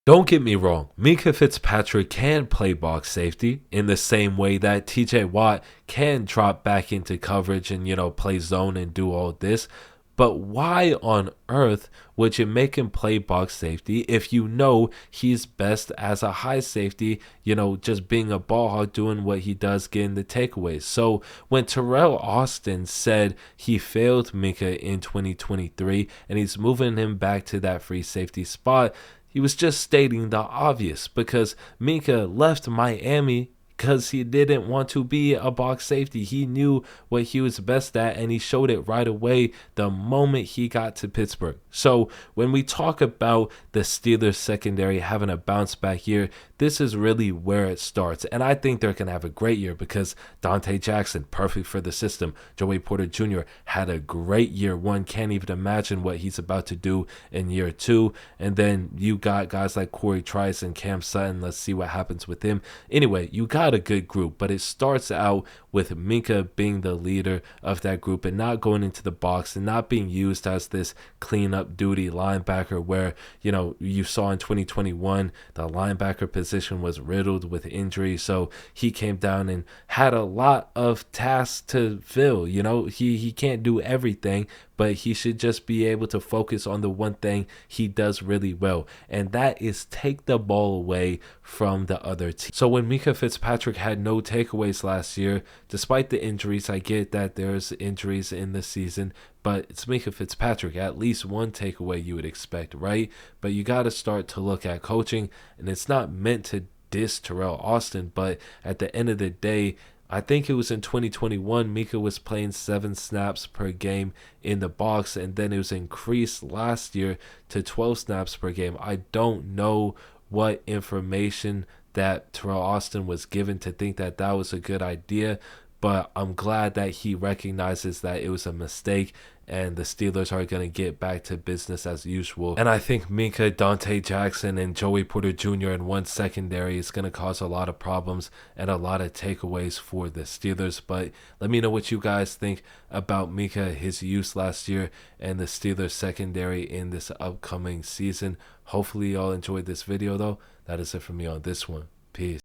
Don't get me wrong, Minkah Fitzpatrick can play box safety in the same way that TJ Watt can drop back into coverage and, play zone and do all this. But why on earth would you make him play box safety if you know he's best as a high safety, just being a ball hog, doing what he does, getting the takeaways? So when Terrell Austin said he failed Minkah in 2023 and he's moving him back to that free safety spot, he was just stating the obvious because Minkah left Miami because he didn't want to be a box safety. He knew what he was best at, and he showed it right away the moment he got to Pittsburgh. So when we talk about the Steelers secondary having a bounce back year, this is really where it starts. And I think they're going to have a great year because Dante Jackson, perfect for the system. Joey Porter Jr. had a great year one. Can't even imagine what he's about to do in year two. And then you got guys like Corey Trice and Cam Sutton. Let's see what happens with him. Anyway, you got a good group, but it starts out with Minkah being the leader of that group and not going into the box and not being used as this cleanup duty linebacker where, you saw in 2021, the linebacker position was riddled with injury. So he came down and had a lot of tasks to fill. He can't do everything, but he should just be able to focus on the one thing he does really well, and that is take the ball away from the other team. So when Minkah Fitzpatrick had no takeaways last year, despite the injuries, I get that there's injuries in the season, but it's Minkah Fitzpatrick. At least one takeaway you would expect, right? But you got to start to look at coaching, and it's not meant to diss Terrell Austin, but at the end of the day, I think it was in 2021, Minkah was playing 7 snaps per game in the box, and then it was increased last year to 12 snaps per game. I don't know what information that Terrell Austin was given to think that that was a good idea, but I'm glad that he recognizes that it was a mistake and the Steelers are going to get back to business as usual. And I think Minkah, Dante Jackson, and Joey Porter Jr. in one secondary is going to cause a lot of problems and a lot of takeaways for the Steelers. But let me know what you guys think about Minkah, his use last year, and the Steelers secondary in this upcoming season. Hopefully y'all enjoyed this video though. That is it for me on this one. Peace.